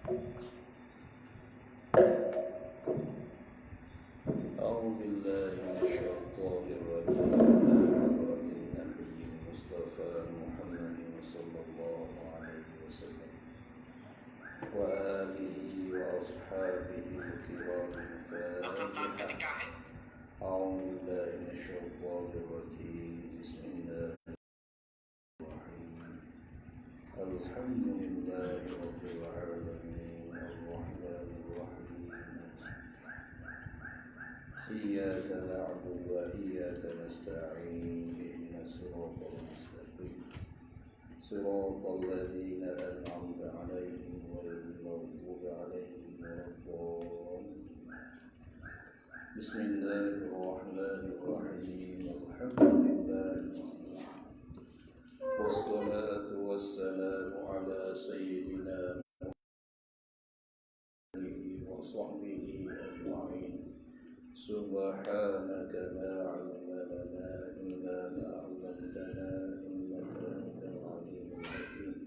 أعوذ بالله من الشيطان الرجيم بحضرة النبي المصطفى محمد صلى الله عليه وسلم وآله وأصحابه الكرام الفاتحة. أعوذ بالله من الشيطان الرجيم بسم الله الرحمن الرحيم الحمد لله رب العالمين الرحمن الرحيم إياك نعبد وإياك نستعين اهدنا الصراط المستقيم صراط الذين أنعمت عليهم غير المغضوب عليهم ولا الضالين. بسم الله الرحمن الرحيم الحمد لله والصلاة والسلام على سيدنا محمد وصحبه أجمعين. سبحانك لا علم لنا إلا ما علمتنا إنك أنت العليم الحكيم.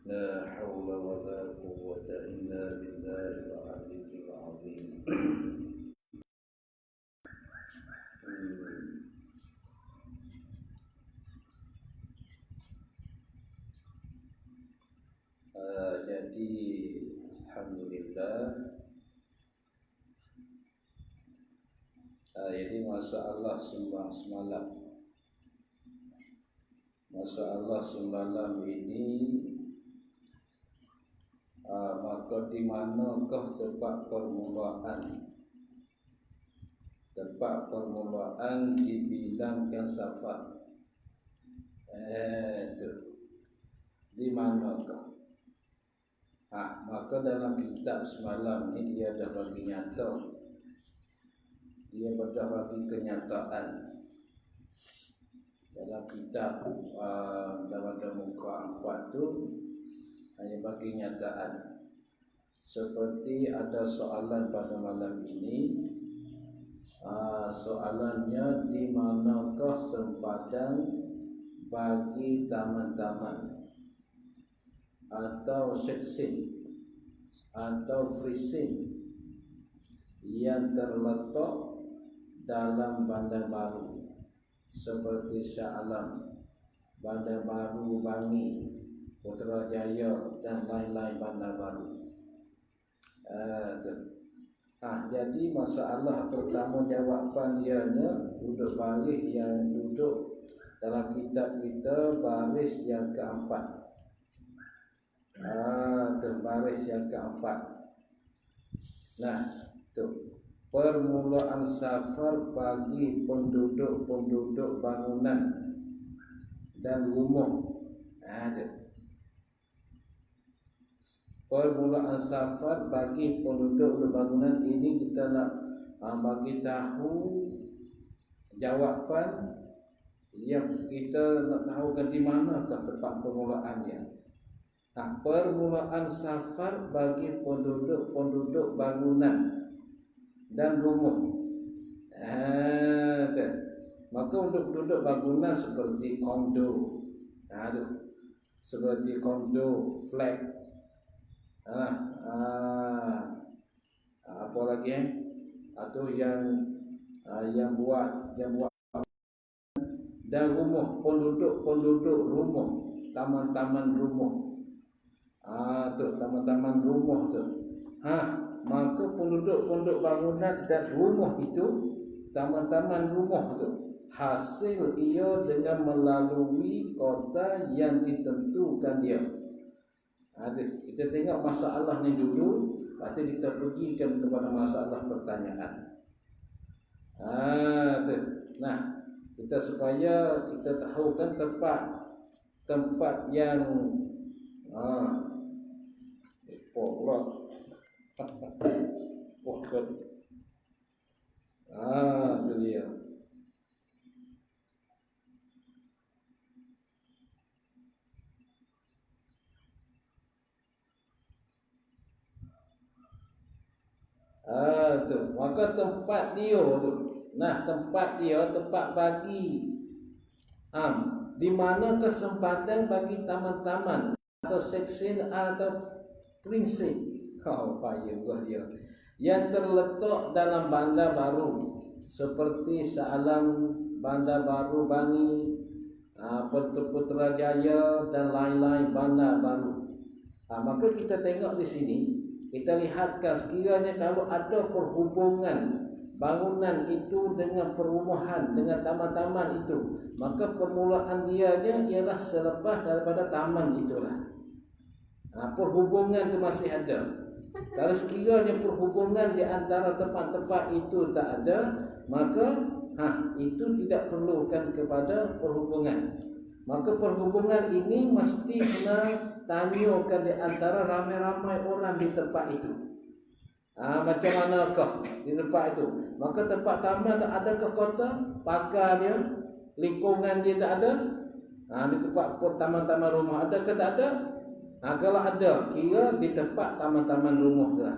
لا حول ولا قوة إلا بالله العلي العظيم. Jadi alhamdulillah, ini masalah semalam ini, maka di manakah tempat permulaan dibilangkan safar? Di manakah? Maka dalam kitab semalam ini dia dah bagi nyata, dia dah bagi kenyataan. Dalam kitab dalam muka 4 tu hanya bagi nyataan. Seperti ada soalan pada malam ini, soalannya di manakah sempadan bagi taman-taman atau seksin atau frisin yang terletak dalam bandar baru seperti Shah Alam, Bandar Baru Bangi, Putrajaya dan lain-lain bandar baru. Jadi masalah pertama jawapan ianya duduk baris yang duduk dalam kitab kita baris yang keempat. Baris yang keempat. Nah, tu permulaan safar bagi penduduk bangunan dan rumah. Permulaan safar bagi penduduk bangunan ini kita nak bagi tahu jawapan yang kita nak tahu di manakah tempat permulaannya. Permulaan safar bagi penduduk bangunan dan rumah. Maka untuk penduduk bangunan seperti kondo, flat, apa lagi atau yang buat dan rumah, penduduk rumah, taman-taman rumah. Taman-taman rumah tu. Maka penduduk bangunan dan rumah itu, taman-taman rumah tu, hasil ia dengan melalui kota yang ditentukan dia. Kita tengok masalah ni dulu, lepas tu kita pergikan kepada masalah pertanyaan. Nah, kita supaya kita tahu kan tempat yang itu dia. Maka tempat dia tu. Nah, tempat bagi di mana kesempatan bagi taman-taman atau seksin atau prinsip payah dia yang terletak dalam bandar baru seperti Shah-Alam, Bandar Baru Bani, Putrajaya dan lain-lain bandar baru. Maka kita tengok di sini, kita lihatkan sekiranya kalau ada perhubungan bangunan itu dengan perumahan, dengan taman-taman itu, maka permulaan dianya ialah selepas daripada taman itulah. Perhubungan itu masih ada. Kalau sekiranya perhubungan di antara tempat-tempat itu tak ada, maka itu tidak perlukan kepada perhubungan. Maka perhubungan ini mesti kena tanyakan di antara ramai-ramai orang di tempat itu. Macam manakah di tempat itu? Maka tempat taman tak ada ke kota, pagar dia, lingkungan dia tak ada. Di tempat taman-taman rumah ada ke tak ada? Kalau ada, kira di tempat taman-taman rumah tu lah.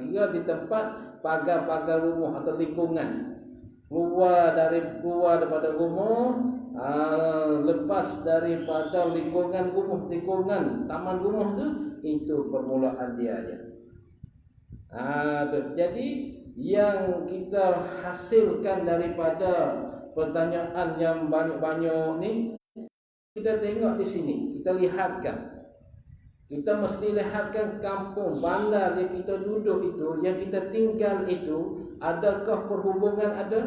Kira di tempat pagar-pagar rumah atau lingkungan. Keluar daripada rumah, lepas daripada lingkungan taman rumah tu, itu permulaan dia aja. Jadi yang kita hasilkan daripada pertanyaan yang banyak-banyak ni, kita tengok di sini, kita lihatkan. Kita mesti lihatkan kampung bandar yang kita duduk itu, yang kita tinggal itu, adakah perhubungan ada?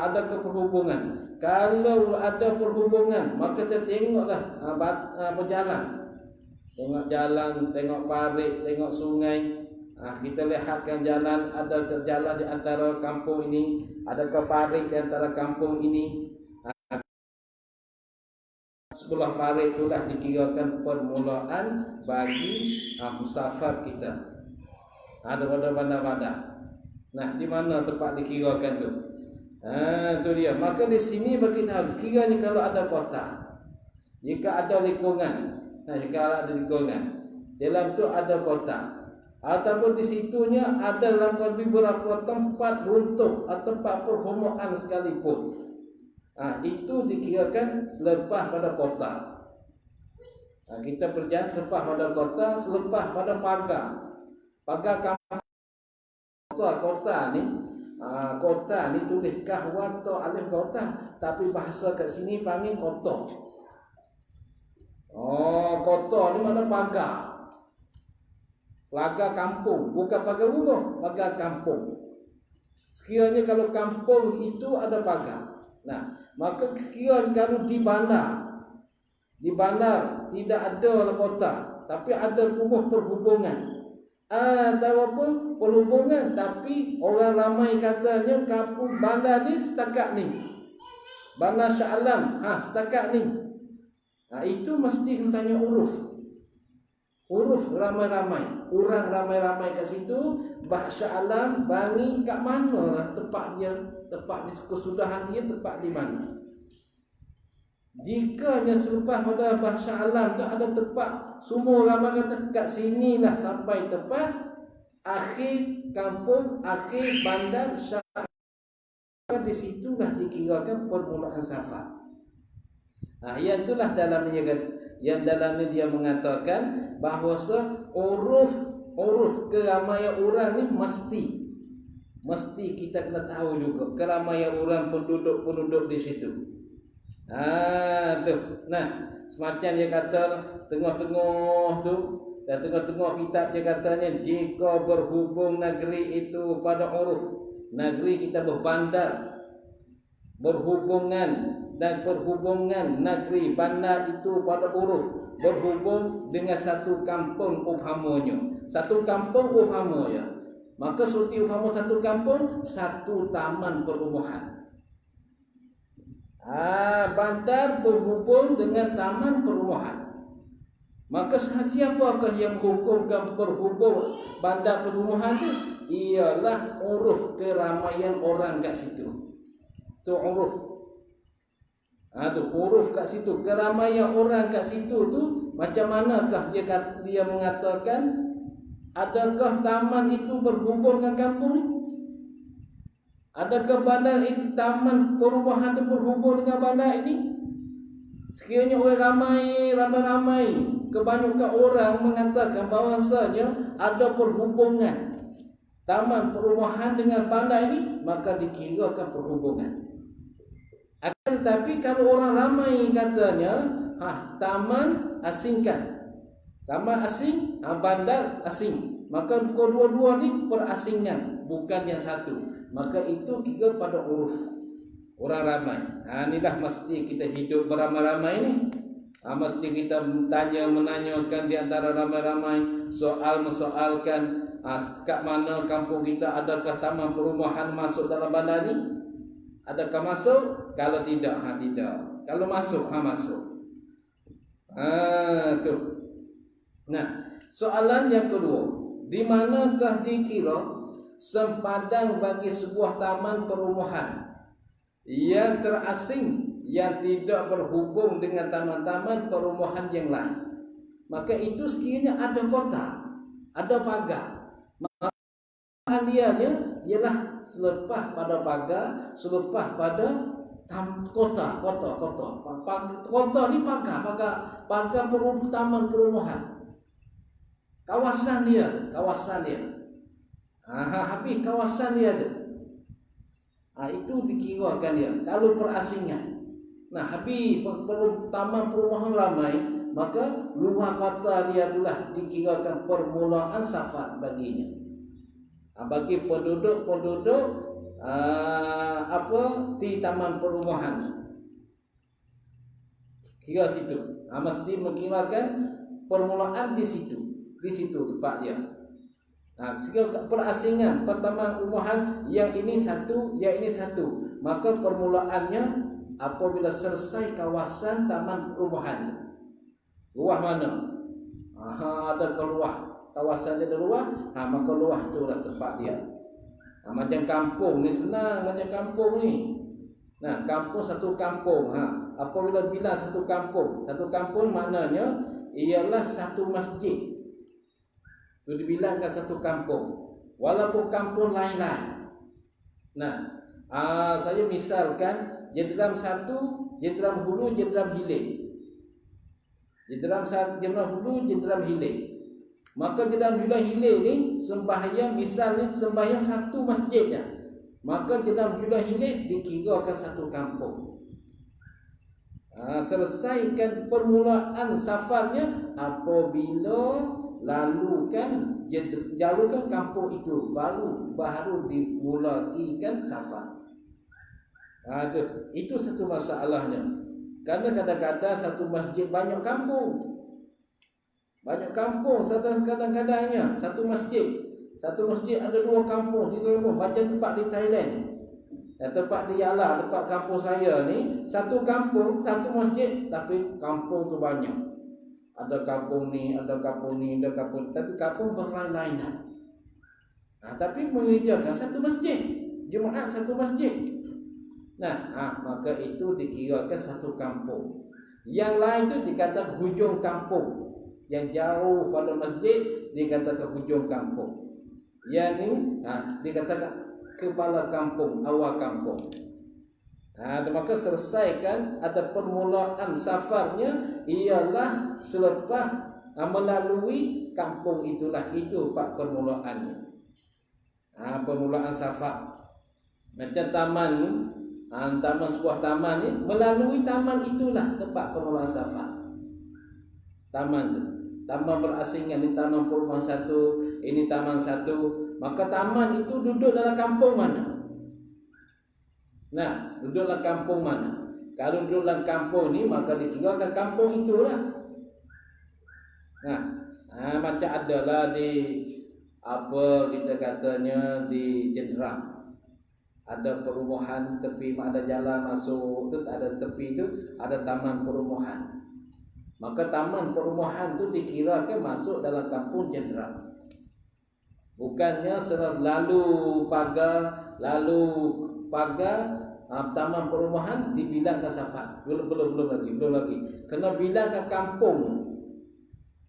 Adakah perhubungan? Kalau ada perhubungan, maka kita tengoklah berjalan. Tengok jalan, tengok parit, tengok sungai. Kita lihatkan jalan, ada jalan di antara kampung ini, adakah parit di antara kampung ini? Sebelah parit itulah dikirakan permulaan bagi musafir kita. Ada bandar-bandar. Di mana tempat dikirakan tu? Itu dia. Maka di sini kita harus kiranya kalau ada kota, jika ada lingkungan, jika ada lingkungan, dalam tu ada kota, ataupun di situnya ada dalam beberapa tempat runtuh atau tempat perhubungan sekalipun, itu dikirakan selepas pada kota. Kita berjalan selepas pada kota, selepas pada pagar kampung. Kota ni, kota ni tulis kahwan to alif kota, tapi bahasa kat sini panggil kota. Kota ni mana pagar. Pagar kampung, bukan pagar rumah, pagar kampung. Sekiranya kalau kampung itu ada pagar. Maka sekiranya kalau di bandar tidak ada kota, tapi ada rumah perhubungan. Ataupun perhubungan, tapi orang ramai katanya kampung bandar ni setakat ni, Bandar Shah-Alam setakat ni. Itu mesti tanya uruf ramai-ramai, orang ramai-ramai kat situ. Shah-Alam Bani kat mana lah tempat dia, tempat di kesudahan dia, tempat di mana. Jikanya selepas pada Shah-Alam tu ada tempat, semua orang kata kat sinilah sampai tempat akhir kampung, akhir bandar Shah-Alam. Di situlah dikirakan permulaan safar. Yang itulah dalamnya kan, yang dalamnya dia mengatakan bahawa uruf keramaian orang ni mesti kita kena tahu juga keramaian orang penduduk di situ. Semacam dia kata tengah-tengah tu, dan tengah-tengah kitab dia katanya, jika berhubung negeri itu pada uruf, negeri kita berbandar, berhubungan dan perhubungan negeri bandar itu pada uruf, berhubung dengan satu kampung uphamanya. Satu kampung uphamanya, maka suti uphama satu kampung, satu taman perumahan. Bandar berhubung dengan taman perumahan. Maka siapakah yang menghukumkan berhubung bandar perumahan itu? Ialah uruf keramaian orang kat situ. Tu uruf. Tu uruf kat situ, keramaian orang kat situ tu macam manakah dia mengatakan, adakah taman itu berhubung dengan kampung ni? Adakah bandar itu, taman perumahan itu berhubung dengan bandar ini? Sekiranya orang ramai-ramai, kebanyakan orang mengatakan bahawasanya ada perhubungan taman perumahan dengan bandar ini, maka dikirakan perhubungan. Akan tetapi kalau orang ramai katanya, taman asingkan, taman asing, bandar asing, maka kedua-dua ni perasingan, bukan yang satu. Maka itu kira pada uruf orang ramai. Inilah mesti kita hidup beramai-ramai ni. Mesti kita menanyakan di antara ramai-ramai, soal-mensoalkan, kat mana kampung kita, adakah taman perumahan masuk dalam bandar ni? Adakah masuk? Kalau tidak, tidak. Kalau masuk, masuk. Tu. Nah, soalan yang kedua, di manakah dikira sempadan bagi sebuah taman perumahan yang terasing, yang tidak berhubung dengan taman-taman perumahan yang lain? Maka itu sekiranya ada kota, ada pagar, maka aliannya ialah selepas pada pagar, selepas pada kota. Kota ni pagar taman perumahan. Kawasan dia. Habis kawasan dia ada. Itu dikirakan dia. Kalau perasingan. Habis taman perumahan ramai, maka luar kota dia itulah dikirakan permulaan safar baginya. Bagi penduduk di taman perumahan. Kira situ. Mesti mengkirakan permulaan di situ tempat dia. Segala perasingan pertamaan perumahan yang ini satu, maka permulaannya apabila selesai kawasan taman perumahan. Luah mana? Ada keluar kawasan dia ada luah, maka luah itulah tempat dia. Macam kampung ni senang, macam kampung ni. Kampung satu kampung. Apabila bilang satu kampung maknanya ialah satu masjid. Itu dibilangkan satu kampung, walaupun kampung lain-lain. Saya misalkan Jendram satu, Jendram Hulu, Jendram Hilir. Jendram Hulu, Jendram Hilir. Maka Jendram Hulu Hilir ni sembahyang, misalnya sembahyang satu masjidnya, maka Jendram Hulu Hilir dikirakan satu kampung. Selesaikan permulaan safarnya apabila jalukan kampung itu, baru dimulaikan safar. Itu satu masalahnya. Karena kadang-kadang satu masjid banyak kampung, kadang-kadangnya satu masjid ada 2 kampung, 3 kampung. Macam tempat di Thailand, tempat di Yala, tempat kampung saya ni, satu kampung, satu masjid, tapi kampung tu banyak. Ada kampung ni, tapi kampung berlain-lainan. Tapi mengerjakan satu masjid, jemaat satu masjid. Maka itu dikirakan satu kampung. Yang lain tu dikatakan hujung kampung. Yang jauh pada masjid dikatakan hujung kampung. Yang ni dikatakan kepala kampung, awal kampung. Maka selesaikan ada permulaan safarnya ialah selepas melalui kampung itulah, itu pak permulaannya. Permulaan safar. Macam taman ni, sebuah taman ni, melalui taman itulah tempat permulaan safar. Taman tu, taman berasingan ni, taman perumahan satu, ini taman satu. Maka taman itu duduk dalam kampung mana? Duduk dalam kampung mana? Kalau duduk dalam kampung ni, maka dikirakan kampung itulah. Macam adalah di kita katanya di Jendram. Ada perumahan tepi, ada jalan masuk tu, ada tepi tu ada taman perumahan. Maka taman perumahan tu dikirakan masuk dalam kampung Jendram. Bukannya lalu pagar taman perumahan dibilangkan safar. Belum lagi. Kena bilangkan kampung.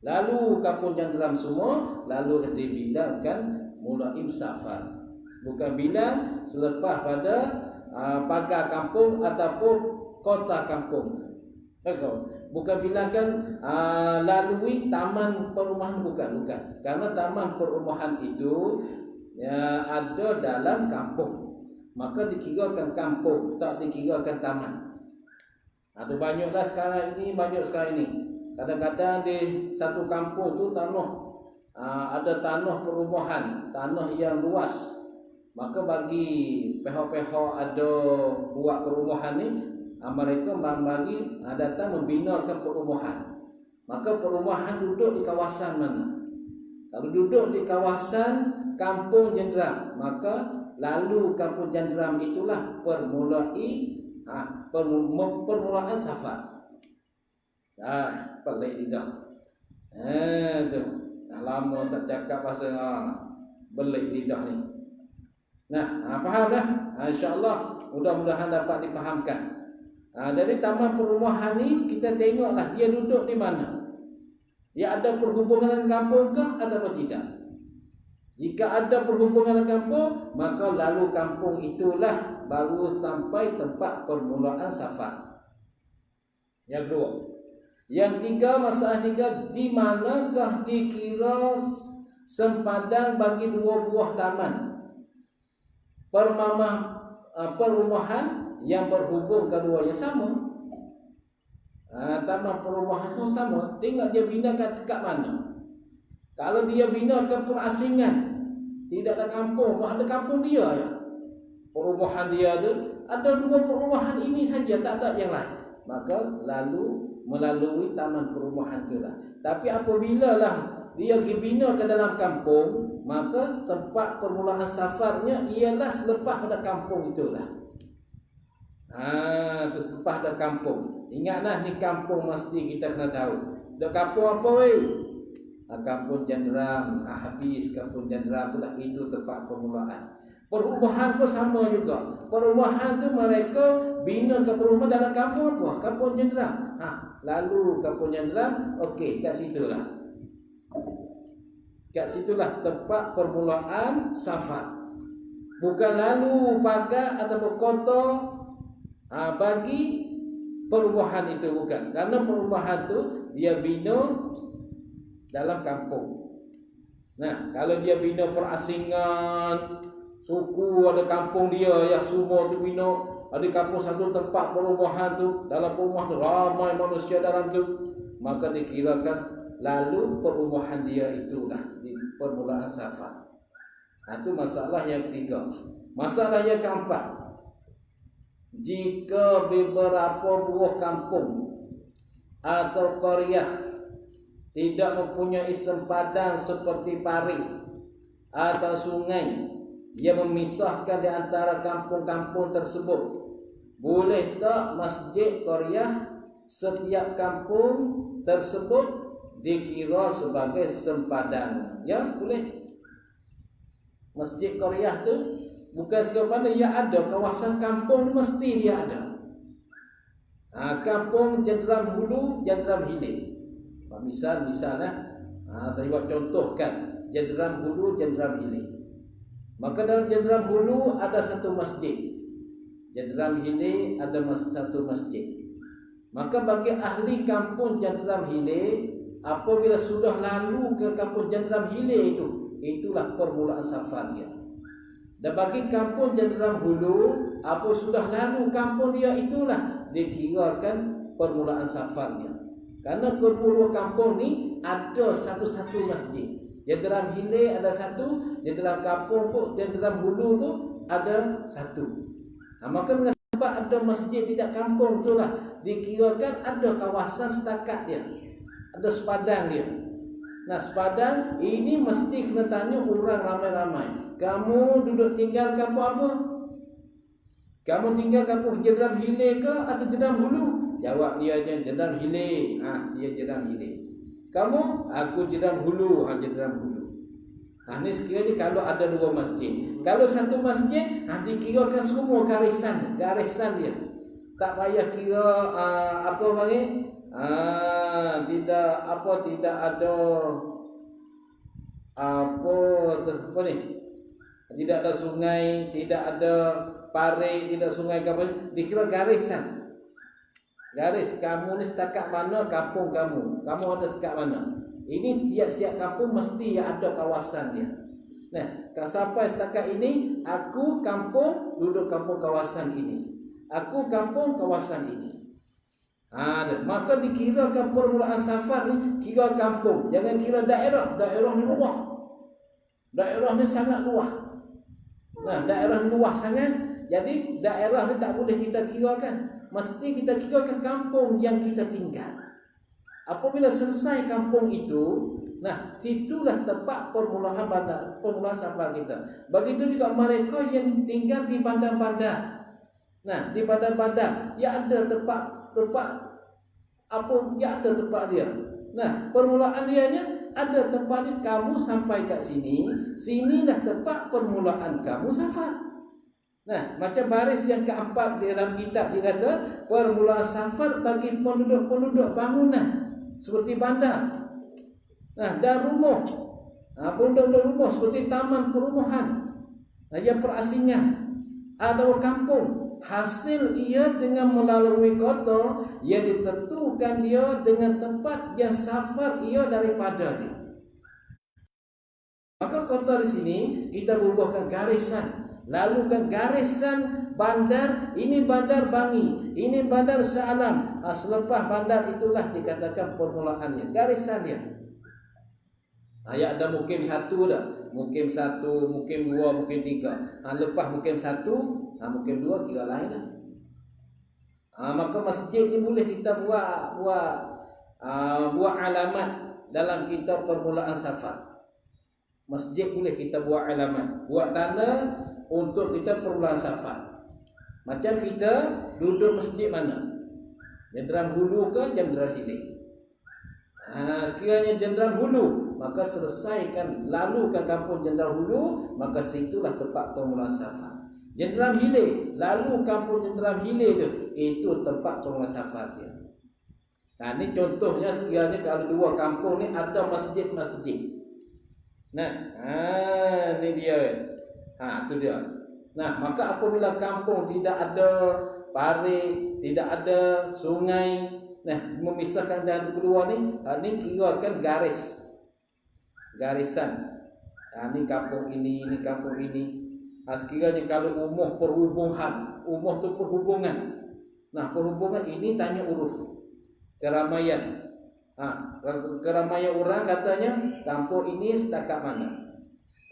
Lalu kampung Jendram semua, lalu dibilangkan mulai safar. Bukan bilang selepas pada pagar kampung ataupun kota kampung. Bukan bilangkan lalui taman perumahan, bukan. Karena taman perumahan itu ada dalam kampung, maka dikirakan kampung, tak dikirakan taman. Atau banyaklah sekarang ini. Kadang-kadang di satu kampung tu ada tanah perumahan, tanah yang luas. Maka bagi pihak-pihak ada buat perumahan ni, mereka bagi datang membinakan perumahan. Maka perumahan duduk di kawasan mana? Kalau duduk di kawasan Kampung Jenderam, maka lalu Kampung Jenderam itulah permulaan safar. Pelik lidah. Dah lama tak cakap pasal belik lidah ni. Faham dah? InsyaAllah mudah-mudahan dapat dipahamkan. Dari taman perumahan ni kita tengoklah dia duduk di mana. Dia ada perhubungan dengan kampung ke atau tidak? Jika ada perhubungan dengan kampung, maka lalu kampung itulah baru sampai tempat permulaan safar. Yang kedua. Yang tiga, masalah tiga, di manakah dikira sempadan bagi dua buah taman perumahan yang berhubung keduanya sama. Taman perumahan itu sama, tengok dia binakan dekat mana. Kalau dia binakan perasingan, tidak ada kampung, ada kampung dia ya. Perumahan dia ada dua perumahan ini saja, tak ada yang lain. Maka lalu melalui taman perumahan itulah. Tapi apabila lah dia dibina ke dalam kampung, maka tempat permulaan safarnya ialah selepas pada kampung itulah. Itu selepas pada kampung. Ingatlah ni kampung mesti kita kena tahu. Dak kampung apa weh? Kampung Jenderam. Habis Kampung Jenderam itulah, itu tempat permulaan. Perumahan pun sama juga. Perumahan tu mereka bina ke perumahan dalam kampung apa? Kampung Jenderam. Lalu Kampung Jenderam, okey, kat situlah. Kat situlah tempat permulaan safar. Bukan lalu pagar atau kota bagi perumahan itu, bukan. Karena perumahan tu dia bina dalam kampung. Kalau dia bina perasingan, suku ada kampung dia ya, semua tu bina ada kampung satu tempat perumahan tu, dalam perumahan tu ramai manusia dalam tu, maka dikirakan lalu perumahan dia itulah di permulaan safar. Itu masalah yang ketiga. Masalah yang keempat, jika beberapa buah kampung atau qaryah tidak mempunyai sempadan seperti parit atau sungai yang memisahkan di antara kampung-kampung tersebut, boleh tak masjid qaryah setiap kampung tersebut dikira sebagai sempadan? Ya, boleh. Masjid qaryah tu bukan sekadar dia ada kawasan kampung, mesti dia ada. Kampung Jenderam Hulu, Jenderam Hilir. Misalnya saya buat contohkan Jenderam Hulu, Jenderam Hilir. Maka dalam Jenderam Hulu ada satu masjid, Jenderam Hilir ada satu masjid. Maka bagi ahli kampung Jenderam Hilir, apabila sudah lalu ke kampung Jenderam Hilir itulah permulaan safarnya. Dan bagi kampung Jenderam Hulu, apa sudah lalu kampung dia itulah dikirakan permulaan safarnya. Karena kedua kampung ni ada satu-satu masjid. Jenderam Hilir ada satu, Jenderam kampung pun, Jenderam Hulu tu ada satu. Maka sebab ada masjid tidak kampung itulah dikirakan ada kawasan setakat dia, ada sepadan dia. Sepadan ini mesti kena tanya orang ramai-ramai. Kamu duduk tinggal kampung apa? Kamu tinggal kampung Jenderam Hilir ke atau Jenderam Hulu? Jawab dia Jenderam Hilir. Dia Jenderam Hilir. Kamu? Aku Jenderam Hulu. Jenderam Hulu. Ini sekiranya kalau ada dua masjid. Kalau satu masjid, dikirakan semua garisan dia. Tak payah kira apa panggil? Tidak ada apa ni? Tidak ada sungai, tidak ada parit, tidak sungai apa, dikira garisan. Garis kamu ni setakat mana kampung kamu? Kamu ada setakat mana? Ini siap-siap kampung mesti ada kawasan dia. Nah, kalau sampai setakat ini, aku kampung duduk kampung kawasan ini. Aku kampung kawasan ini. Maka dikirakan permulaan safar ni kira kampung, jangan kira daerah. Daerah ni luas. Daerah ni sangat luas. Nah, daerah ni luas sangat. Jadi daerah ni tak boleh kita kirakan. Mesti kita kirakan kampung yang kita tinggal. Apabila selesai kampung itu, nah, situlah tempat permulaan bandar, permulaan safar kita. Begitu juga mereka yang tinggal di bandar-bandar. Nah, di bandar-bandar, ya ada tempat apa? Ya ada tempat dia. Nah, permulaan dianya ada tempat dia. Kamu sampai kat sini, sinilah tempat permulaan kamu safar. Nah, macam baris yang keempat di dalam kitab dia kata permulaan safar bagi penduduk-penduduk bangunan seperti bandar. Nah, dan rumah. Penduduk rumah seperti taman perumahan. Yang perasingan atau kampung. Hasil ia dengan melalui kota yang ditentukan dia dengan tempat yang safar ia daripada dia. Maka kota di sini kita bubuhkan garisan. Lalu kan garisan bandar, ini bandar Bangi, ini bandar Shah Alam. Selepas bandar itulah dikatakan permulaannya, garisan dia. Ya ada mukim satu dah, mukim satu, mukim dua, mukim tiga. Lepas mukim satu, mukim dua kira lain lah. Maka masjid ni boleh kita buat alamat dalam kitab permulaan safar. Masjid boleh kita buat alamat, buat tanda untuk kita permulaan safar. Macam kita duduk masjid mana? Jendera Hulu ke Jendera Hilir? Sekiranya Jendera Hulu, maka selesaikan, lalukan kampung Jendera Hulu, maka situlah tempat permulaan safar. Jendera Hilir, lalu kampung Jendera Hilir itu tempat permulaan safar dia. Ini contohnya sekiranya kalau dua kampung ni ada masjid-masjid. Nah, ini dia. Itu dia. Nah, maka apabila kampung tidak ada parit, tidak ada sungai, nah, memisahkan jalan kedua ni, ini kirakan garisan. Ini kampung ini kampung ini. Sekiranya kalau umuh tu perhubungan. Nah, perhubungan ini tanya uruf keramaian. Keramaian orang katanya kampung ini setakat mana?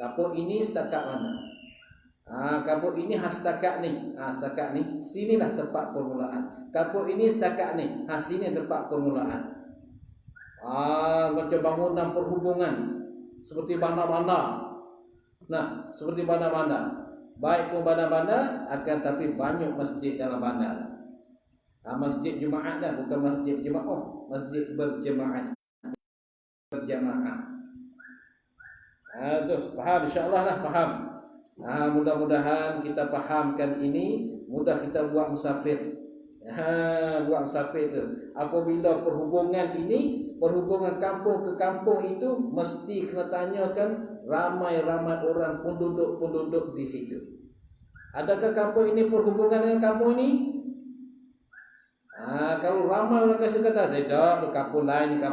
Kampung ini setakat mana? Kampung ini setakat ni. Setakat ni. Sinilah tempat permulaan. Kampung ini setakat ni. Sini tempat permulaan. Macam bangunan perhubungan seperti bandar-bandar. Nah, seperti bandar-bandar. Baik pun bandar-bandar akan tapi banyak masjid dalam bandar. Masjid Jumaat dah, bukan masjid jemaah, masjid berjemaah. Tu faham, insya-Allah lah faham. Mudah-mudahan kita fahamkan ini, mudah kita buat musafir. Buat musafir tu. Apabila perhubungan ini, perhubungan kampung ke kampung itu mesti kena tanyakan ramai-ramai orang penduduk di situ. Adakah kampung ini perhubungan dengan kampung ini? Kalau ramai orang kata tidak, kampung lain,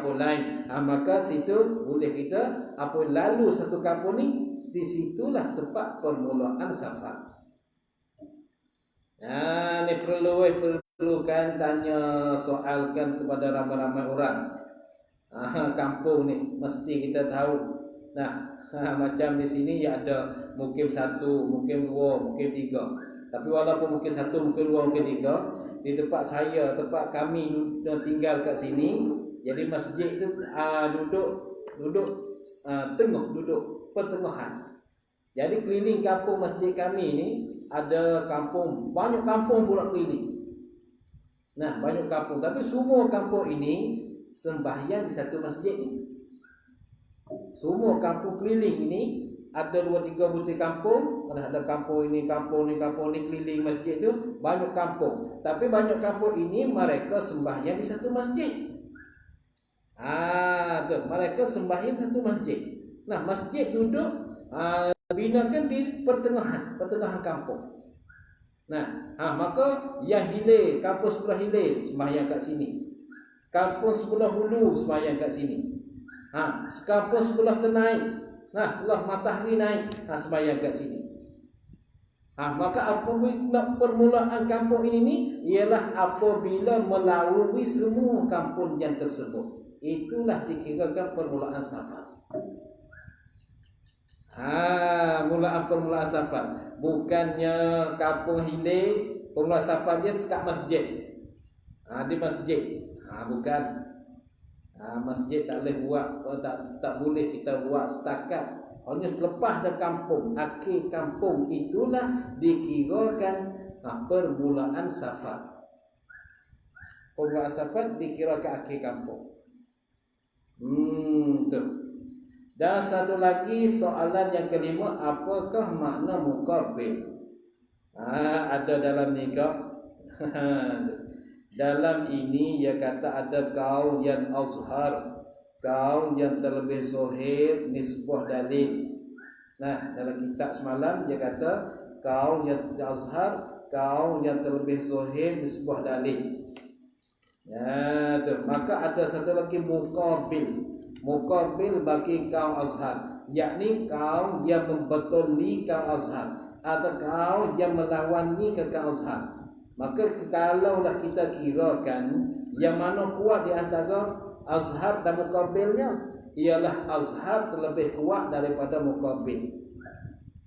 maka situ boleh kita apa lalu satu kampung ni, di situlah tempat permulaan safar. Ni perlukan tanya soalkan kepada ramai-ramai orang. Kampung ni mesti kita tahu. Nah, macam di sini ya ada mukim satu, mukim dua, mukim tiga. Tapi walaupun mukim satu, mukim dua, mukim tiga, di tempat saya, tempat kami tinggal kat sini, jadi masjid itu duduk pertengahan. Jadi keliling kampung masjid kami ni ada kampung, banyak kampung pula keliling. Nah, banyak kampung, tapi semua kampung ini sembahyang di satu masjid ni. Semua kampung keliling ini ada 2-3 butir kampung, ada kampung ini keliling masjid tu banyak kampung. Tapi banyak kampung ini mereka sembahyang di satu masjid. Tu mereka sembahyang satu masjid. Nah, masjid duduk binakan di pertengahan kampung. Maka yang hilir, kampung sebelah hilir sembahyang kat sini. Kampung sebelah hulu sembahyang kat sini. Kampung sebelah tenaik. Sebelah matahari naik, sembahyang kat sini. Maka apabila permulaan kampung ini ni ialah apabila melalui semua kampung yang tersebut. Itulah dikirakan permulaan safar. Permulaan safar. Bukannya kampung hilir, permulaan safar dia kat masjid. Di masjid. Bukan. Masjid tak boleh buat, tak boleh kita buat setakat. Hanya lepas dari kampung, akhir kampung itulah dikirakan permulaan safar. Permulaan safar dikirakan akhir kampung. Tu. Dan satu lagi soalan yang kelima, apakah makna muqabil? Ada dalam nikah. Dalam ini ia kata ada kaul yang azhar, kaul yang terlebih zahir nisbah dalil. Dalam kitab semalam dia kata kaul yang azhar, kaul yang terlebih zahir nisbah dalil. Maka ada satu lagi muqabil. Muqabil bagi kaul azhar, yakni kaul yang membetuli kaul azhar. Ada kaul yang melawani ke kaul azhar. Maka kalaulah kita kirakan yang mana kuat di antara azhar dan muqabilnya, ialah azhar terlebih kuat daripada muqabil.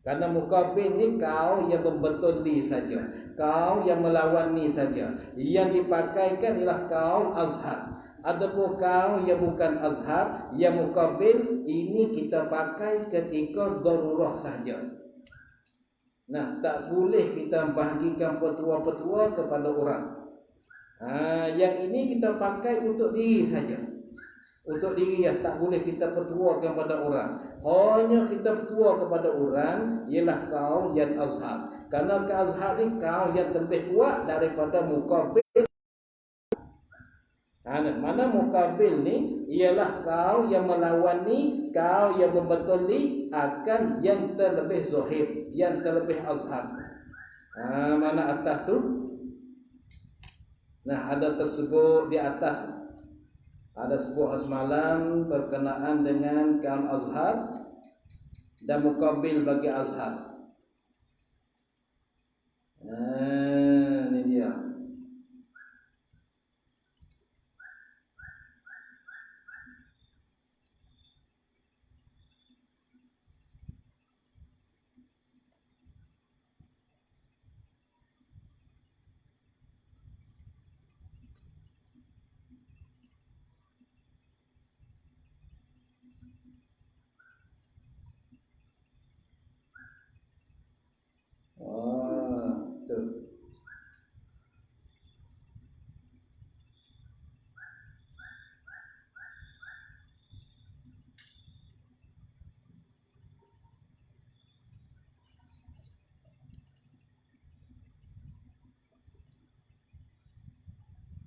Karena muqabil ni kau yang membetuli saja, kau yang melawani saja. Yang dipakaikan ialah kau azhar. Adapun kau yang bukan azhar, yang muqabil, ini kita pakai ketika darurah saja. Tak boleh kita bahagikan petua-petua kepada orang. Yang ini kita pakai untuk diri saja. Untuk diri tak boleh kita petua kepada orang. Hanya kita petua kepada orang ialah kau yang azhar. Karena kau azhar ni kau yang lebih kuat daripada muqabil. Mana muqabil ni ialah kau yang melawani, kau yang membetuli akan yang terlebih zahir, yang terlebih azhar. Mana atas tu? Ada tersebut di atas. Ada sebuah semalam berkenaan dengan kaum azhar dan muqabil bagi azhar. Ini dia.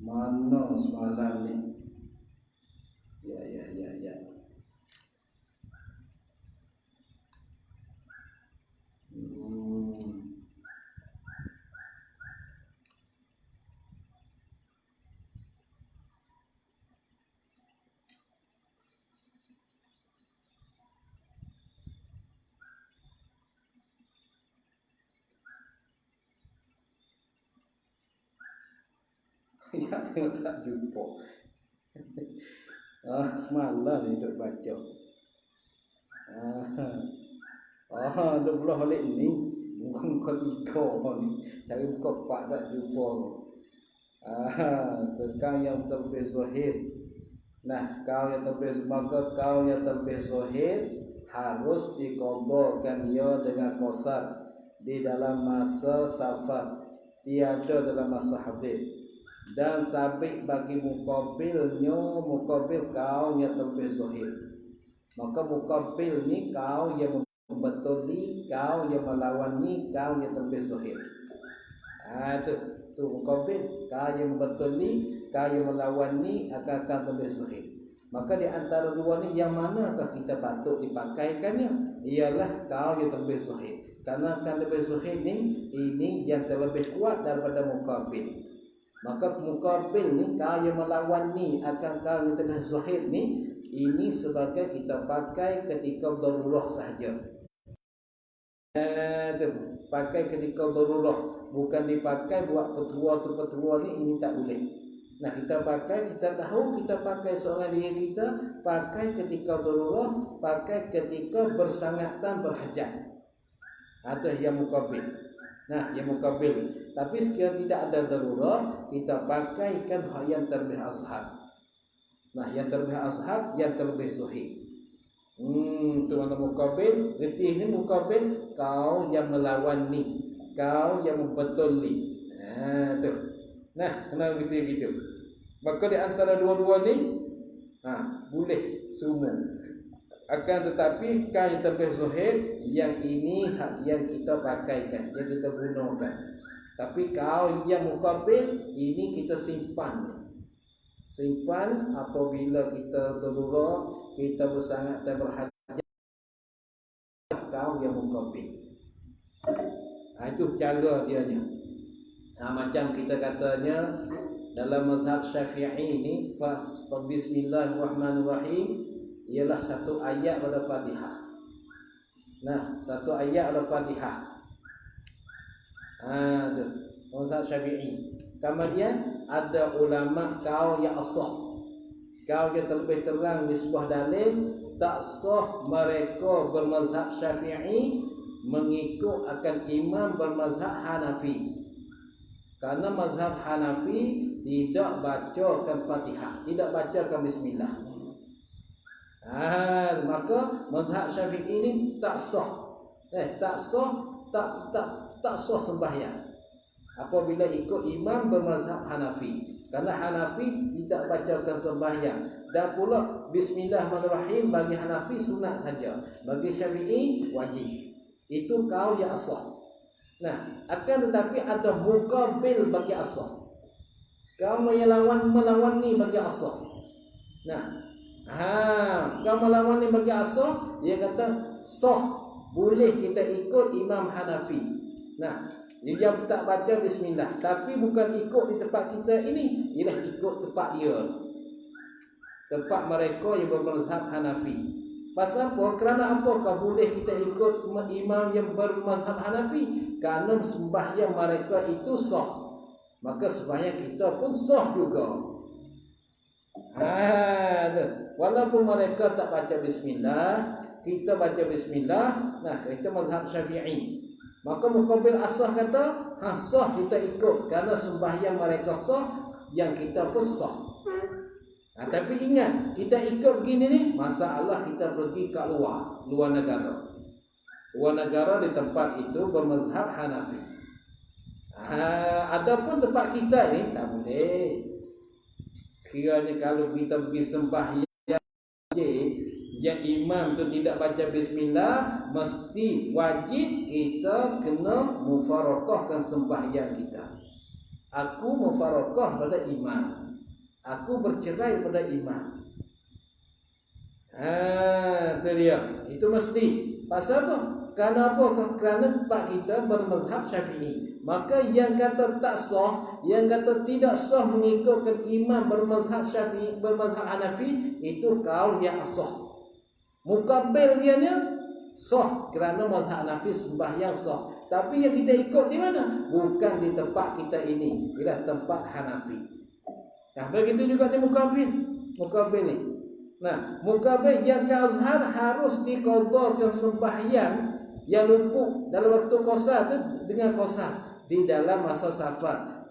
Mana semalam ni? Ya. Ya, tengok tak jumpa. Semalam ni duk baca. Duk belah balik ni. Muka tiga ni. Cari muka pak tak jumpa. Tentang yang terlebih zahir. Kau yang terlebih, maka kau yang terlebih zahir harus diqadhakan ia dengan qasar di dalam masa safar, tiada dalam masa hadir. Dan sabit bagi muqabilnya, muqabil kau yang terlebih zahir. Maka muqabil ni kau yang membetuli, kau yang melawani, kau yang terlebih zahir. Tu muqabil, kau yang membetuli, kau yang melawani akan terlebih zahir. Maka di antara dua ni yang manakah kita patut dipakaikannya? Ialah kaul yang terlebih sahih. Karena kan lebih sahih ini yang terlebih kuat daripada muqabil. Maka muqabil ni kaul yang melawan ni akan kaul yang terlebih sahih ni, ini sebagai kita pakai ketika darurah sahaja. Pakai ketika darurah, bukan dipakai buat petua ni, ini tak boleh. Nah, kita tahu kita pakai seorang diri kita, pakai ketika darurah, pakai ketika bersangatan berhajat. Atau yang muqabil. Nah, yang muqabil. Tapi sekiranya tidak ada darurah, kita pakaikan yang terlebih ashab. Nah, yang terlebih ashab, yang terlebih sahih. Itu mana muqabil? Getih ni muqabil, kau yang melawan ni, kau yang membetul ni. Tu. Nah, kena gitu. Maka di antara dua-dua ni, boleh semua. Akan tetapi kan yang terlebih zahid, yang ini hak yang kita pakaikan, yang kita gunakan. Tapi kau yang muqabil, ini kita simpan apabila kita darurah, kita bersangat dan berhajat, kau yang muqabil. Itu cara dia nya. Macam kita katanya dalam mazhab Syafi'i ini, bismillahirrahmanirrahim ialah satu ayat pada Fatihah. Nah, satu ayat pada Fatihah. Itu mazhab Syafi'i. Kemudian ada ulama kau yang asah, kau yang terlebih terang di sebuah dalil, tak sah mereka bermazhab Syafi'i mengikut akan imam bermazhab Hanafi. Karena mazhab Hanafi tidak bacakan Fatihah, tidak bacakan bismillah. Maka mazhab Syafi'i ini tak sah. Tak sah sembahyang apabila ikut imam bermazhab Hanafi. Karena Hanafi tidak bacakan sembahyang, dan pula bismillahirrahmanirrahim bagi Hanafi sunat saja, bagi Syafi'i wajib. Itu kaul yang asah. Nah, akan tetapi ada muqabil bagi asah. Kau melawan ni bagi asah. Nah, kau melawan ni bagi asah, dia kata sah, boleh kita ikut Imam Hanafi. Nah, dia tak baca bismillah, tapi bukan ikut di tempat kita ini, ialah ikut tempat dia, tempat mereka yang bermazhab Hanafi. Pasal apa? Kerana apa kau boleh kita ikut imam yang bermazhab Hanafi? Kerana sembahyang mereka itu sah, maka sembahyang kita pun sah juga. Walaupun mereka tak baca bismillah, kita baca bismillah. Nah, kita mazhab Syafi'i. Maka muqabil asah kata, sah kita ikut, kerana sembahyang mereka sah, yang kita pun sah. Tapi ingat, kita ikut begini ni, masalah kita pergi kat luar negara. Luar negara di tempat itu bermazhab Hanafi. Adapun tempat kita ni tak boleh. Sekiranya kalau kita pergi sembahyang yang imam tu tidak baca bismillah, mesti wajib kita kena mufarakahkan sembahyang kita. Aku mufarakah pada imam, aku bercerai pada imam. Itu dia. Itu mesti. Pasal apa? Kerana apa? Kerana tempat kita bermazhab Syafi'i. Maka yang kata tak sah, yang kata tidak sah mengikutkan imam bermazhab Syafi'i, bermazhab Hanafi, itu kaul yang sah. Muqabil dia sah, kerana mazhab Hanafi sembahyang sah. Tapi yang kita ikut di mana? Bukan di tempat kita ini, ialah tempat Hanafi. Nah, begitu juga di muqabil ni. Nah, muqabil yang ke azhar harus diqadhakan sembahyang yang lumpuh dalam waktu qasar tu dengan qasar di dalam masa safar.